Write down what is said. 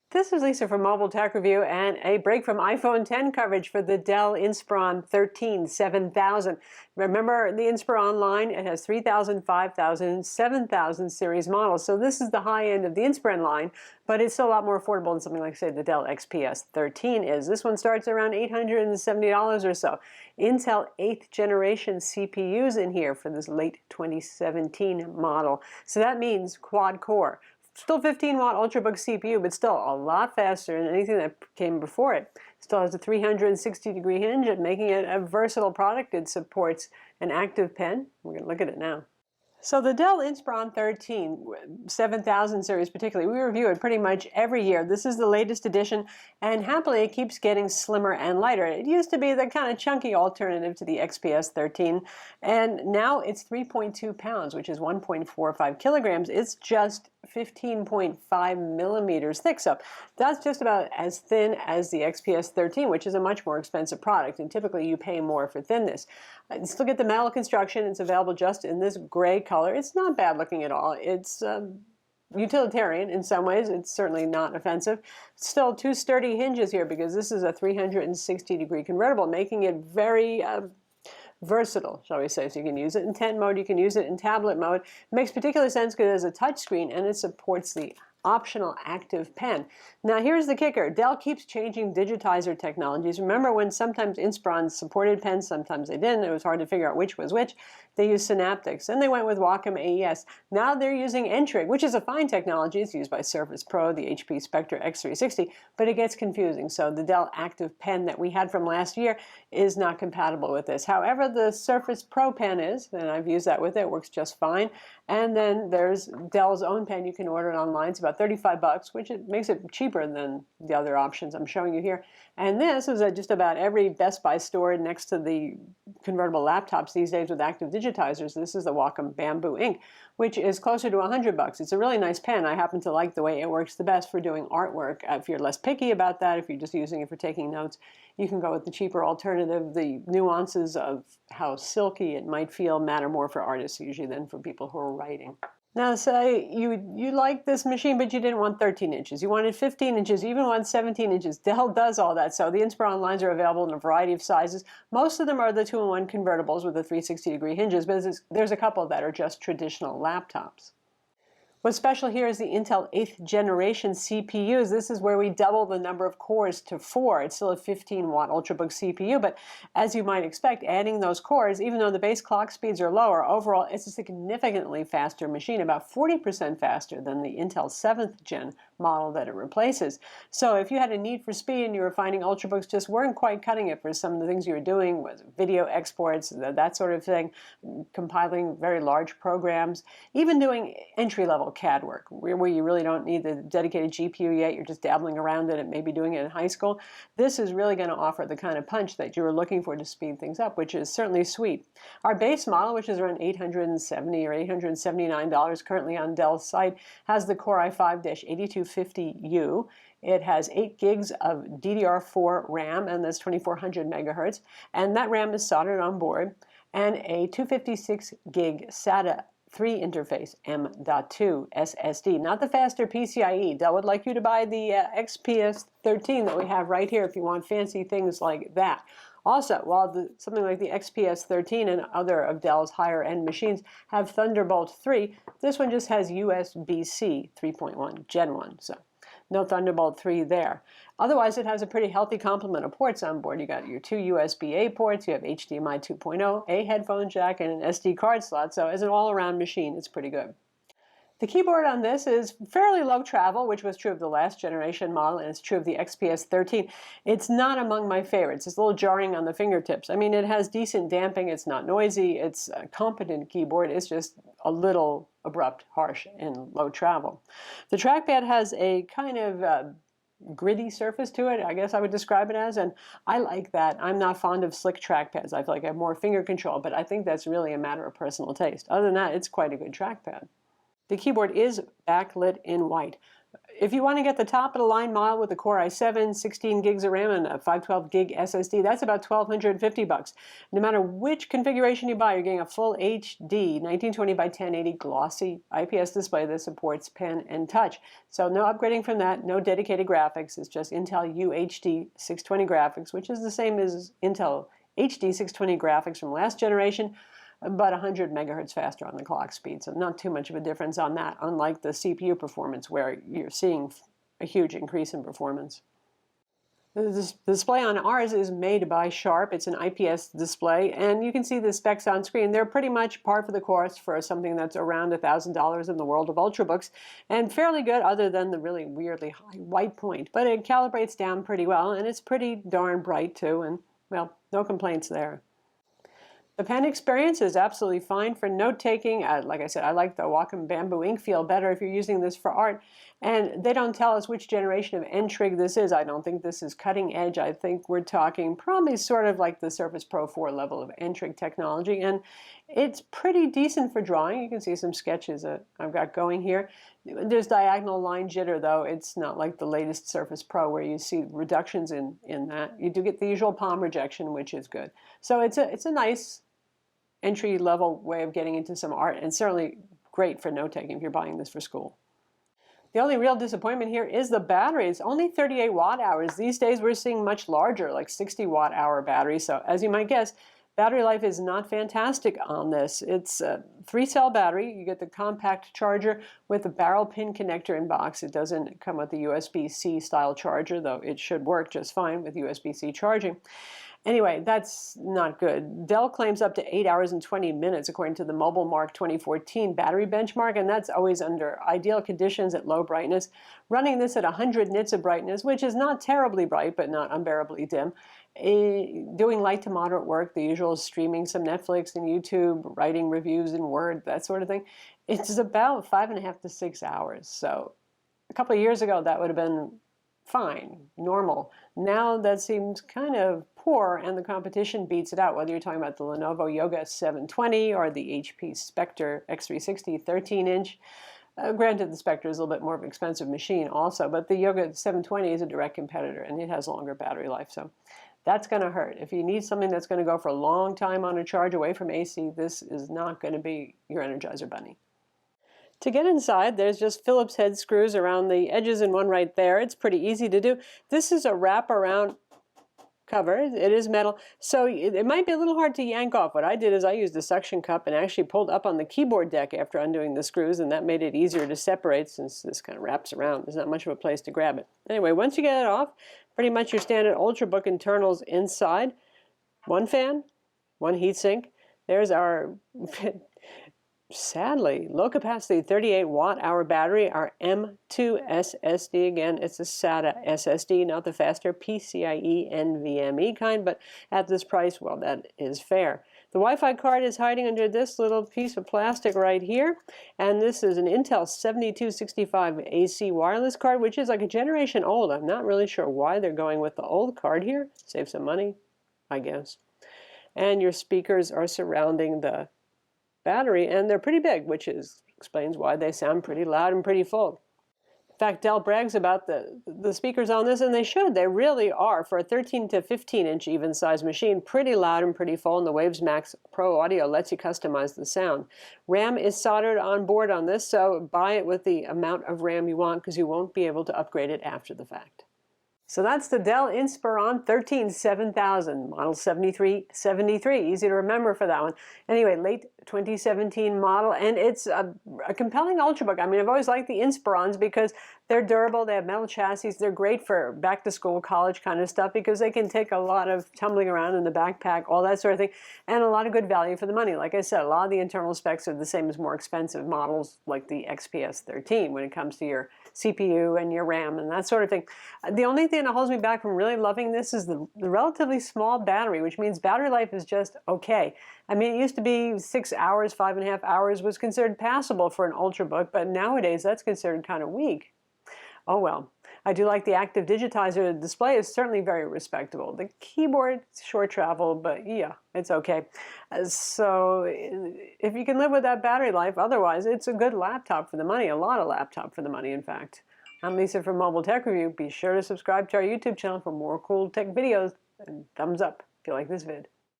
This is Lisa from Mobile Tech Review, and a break from iPhone X coverage for the Dell Inspiron 13 7000. Remember the Inspiron line? It has 3000, 5000, 7000 series models. So this is the high end of the Inspiron line, but it's still a lot more affordable than something like, say, the Dell XPS 13 is. This one starts around $870 or so. Intel 8th generation CPUs in here for this late 2017 model. So that means quad core. Still 15-watt Ultrabook CPU, but still a lot faster than anything that came before it. Still has a 360-degree hinge, and making it a versatile product. It supports an active pen. We're going to look at it now. So the Dell Inspiron 13 7000 series particularly, we review it pretty much every year. This is the latest edition, and happily it keeps getting slimmer and lighter. It used to be the kind of chunky alternative to the XPS 13, and now it's 3.2 pounds, which is 1.45 kilograms. It's just 15.5 millimeters thick, so that's just about as thin as the XPS 13, which is a much more expensive product, and typically you pay more for thinness. Still get the metal construction. It's available just in this gray color. It's not bad looking at all. It's utilitarian in some ways. It's certainly not offensive. Still two sturdy hinges here because this is a 360-degree convertible, making it very versatile, shall we say. So you can use it in tent mode, you can use it in tablet mode. It makes particular sense because it has a touch screen and it supports the optional active pen. Now here's the kicker. Dell keeps changing digitizer technologies. Remember when sometimes Inspiron supported pens, sometimes they didn't. It was hard to figure out which was which. They used Synaptics. Then they went with Wacom AES. Now they're using N-Trig, which is a fine technology. It's used by Surface Pro, the HP Spectre X360, but it gets confusing. So the Dell Active Pen that we had from last year is not compatible with this. However, the Surface Pro pen is, and I've used that with it. It works just fine. And then there's Dell's own pen. You can order it online. It's about $35, which makes it cheaper than the other options I'm showing you here. And this is at just about every Best Buy store next to the convertible laptops these days with active digitizers. This is the Wacom Bamboo Ink, which is closer to $100. It's a really nice pen. I happen to like the way it works the best for doing artwork. If you're less picky about that, if you're just using it for taking notes, you can go with the cheaper alternative. The nuances of how silky it might feel matter more for artists usually than for people who are writing. Now say you like this machine, but you didn't want 13 inches. You wanted 15 inches, you even want 17 inches. Dell does all that. So the Inspiron lines are available in a variety of sizes. Most of them are the 2-in-1 convertibles with the 360-degree hinges, but there's a couple that are just traditional laptops. What's special here is the Intel 8th generation CPUs. This is where we double the number of cores to 4. It's still a 15-watt Ultrabook CPU, but as you might expect, adding those cores, even though the base clock speeds are lower, overall it's a significantly faster machine, about 40% faster than the Intel 7th gen model that it replaces. So if you had a need for speed and you were finding Ultrabooks just weren't quite cutting it for some of the things you were doing, was video exports, that sort of thing, compiling very large programs, even doing entry-level CAD work, where you really don't need the dedicated GPU yet, you're just dabbling around it and maybe doing it in high school, this is really going to offer the kind of punch that you were looking for to speed things up, which is certainly sweet. Our base model, which is around $870 or $879 currently on Dell's site, has the Core i5-8250U. It has 8 gigs of DDR4 RAM, and that's 2400 megahertz, and that RAM is soldered on board, and a 256 gig SATA 3 interface M.2 SSD, not the faster PCIe. Dell would like you to buy the XPS 13 that we have right here if you want fancy things like that. Also, while something like the XPS 13 and other of Dell's higher-end machines have Thunderbolt 3, this one just has USB-C 3.1 Gen 1, so no Thunderbolt 3 there. Otherwise, it has a pretty healthy complement of ports on board. You got your 2 USB-A ports, you have HDMI 2.0, a headphone jack, and an SD card slot. So as an all-around machine, it's pretty good. The keyboard on this is fairly low travel, which was true of the last generation model, and it's true of the XPS 13. It's not among my favorites. It's a little jarring on the fingertips. I mean, it has decent damping. It's not noisy. It's a competent keyboard. It's just a little abrupt, harsh, and low travel. The trackpad has a kind of gritty surface to it, I guess I would describe it as, and I like that. I'm not fond of slick trackpads. I feel like I have more finger control, but I think that's really a matter of personal taste. Other than that, it's quite a good trackpad. The keyboard is backlit in white. If you want to get the top of the line model with the Core i7, 16 gigs of RAM, and a 512 gig SSD, that's about $1,250. No matter which configuration you buy, you're getting a full HD 1920 by 1080 glossy IPS display that supports pen and touch. So no upgrading from that, no dedicated graphics. It's just Intel UHD 620 graphics, which is the same as Intel HD 620 graphics from last generation, about 100 megahertz faster on the clock speed. So not too much of a difference on that, unlike the CPU performance where you're seeing a huge increase in performance. The display on ours is made by Sharp. It's an IPS display, and you can see the specs on screen. They're pretty much par for the course for something that's around $1,000 in the world of Ultrabooks, and fairly good other than the really weirdly high white point. But it calibrates down pretty well, and it's pretty darn bright too, and well, no complaints there. The pen experience is absolutely fine for note-taking. Like I said, I like the Wacom Bamboo ink feel better if you're using this for art. And they don't tell us which generation of N-Trig this is. I don't think this is cutting edge. I think we're talking probably sort of like the Surface Pro 4 level of N-Trig technology. And it's pretty decent for drawing. You can see some sketches that I've got going here. There's diagonal line jitter, though. It's not like the latest Surface Pro where you see reductions in that. You do get the usual palm rejection, which is good. So it's a nice entry-level way of getting into some art, and certainly great for note-taking if you're buying this for school. The only real disappointment here is the battery. It's only 38 watt-hours. These days we're seeing much larger, like 60 watt-hour batteries. So as you might guess, battery life is not fantastic on this. It's a 3-cell battery. You get the compact charger with a barrel pin connector in box. It doesn't come with the USB-C style charger, though it should work just fine with USB-C charging. Anyway, that's not good. Dell claims up to 8 hours and 20 minutes according to the Mobile Mark 2014 battery benchmark, and that's always under ideal conditions at low brightness. Running this at 100 nits of brightness, which is not terribly bright but not unbearably dim. Doing light to moderate work, the usual streaming some Netflix and YouTube, writing reviews in Word, that sort of thing. It's about 5.5 to 6 hours. So a couple of years ago, that would have been fine, normal. Now that seems kind of poor, and the competition beats it out, whether you're talking about the Lenovo Yoga 720 or the HP Spectre X360 13-inch. Granted, the Spectre is a little bit more of an expensive machine also, but the Yoga 720 is a direct competitor, and it has longer battery life, so that's going to hurt. If you need something that's going to go for a long time on a charge away from AC, this is not going to be your Energizer Bunny. To get inside, there's just Phillips head screws around the edges and one right there. It's pretty easy to do. This is a wrap-around cover. It is metal, so it might be a little hard to yank off. What I did is I used a suction cup and actually pulled up on the keyboard deck after undoing the screws, and that made it easier to separate since this kind of wraps around. There's not much of a place to grab it. Anyway, once you get it off, pretty much your standard Ultrabook internals inside. One fan, one heatsink. There's our sadly low capacity 38 watt-hour battery, our M2 SSD. Again, it's a SATA SSD, not the faster PCIe NVMe kind, but at this price, well, that is fair. The Wi-Fi card is hiding under this little piece of plastic right here, and this is an Intel 7265 AC wireless card, which is like a generation old. I'm not really sure why they're going with the old card here. Save some money, I guess. And your speakers are surrounding the battery, and they're pretty big, which explains why they sound pretty loud and pretty full. In fact, Dell brags about the speakers on this, and they should. They really are, for a 13 to 15-inch even size machine, pretty loud and pretty full, and the Waves Max Pro Audio lets you customize the sound. RAM is soldered on board on this, so buy it with the amount of RAM you want because you won't be able to upgrade it after the fact. So that's the Dell Inspiron 13 7000, model 7373. Easy to remember for that one. Anyway, late 2017 model, and it's a compelling Ultrabook. I mean, I've always liked the Inspirons because they're durable, they have metal chassis, they're great for back-to-school, college kind of stuff because they can take a lot of tumbling around in the backpack, all that sort of thing, and a lot of good value for the money. Like I said, a lot of the internal specs are the same as more expensive models like the XPS 13 when it comes to your CPU and your RAM and that sort of thing. The only thing that holds me back from really loving this is the relatively small battery, which means battery life is just okay. I mean, it used to be 6 hours, 5.5 hours was considered passable for an Ultrabook, but nowadays that's considered kind of weak. Oh well. I do like the active digitizer. The display is certainly very respectable. The keyboard, short travel, but yeah, it's okay. So if you can live with that battery life, otherwise it's a good laptop for the money, a lot of laptop for the money, in fact. I'm Lisa from Mobile Tech Review. Be sure to subscribe to our YouTube channel for more cool tech videos, and thumbs up if you like this vid.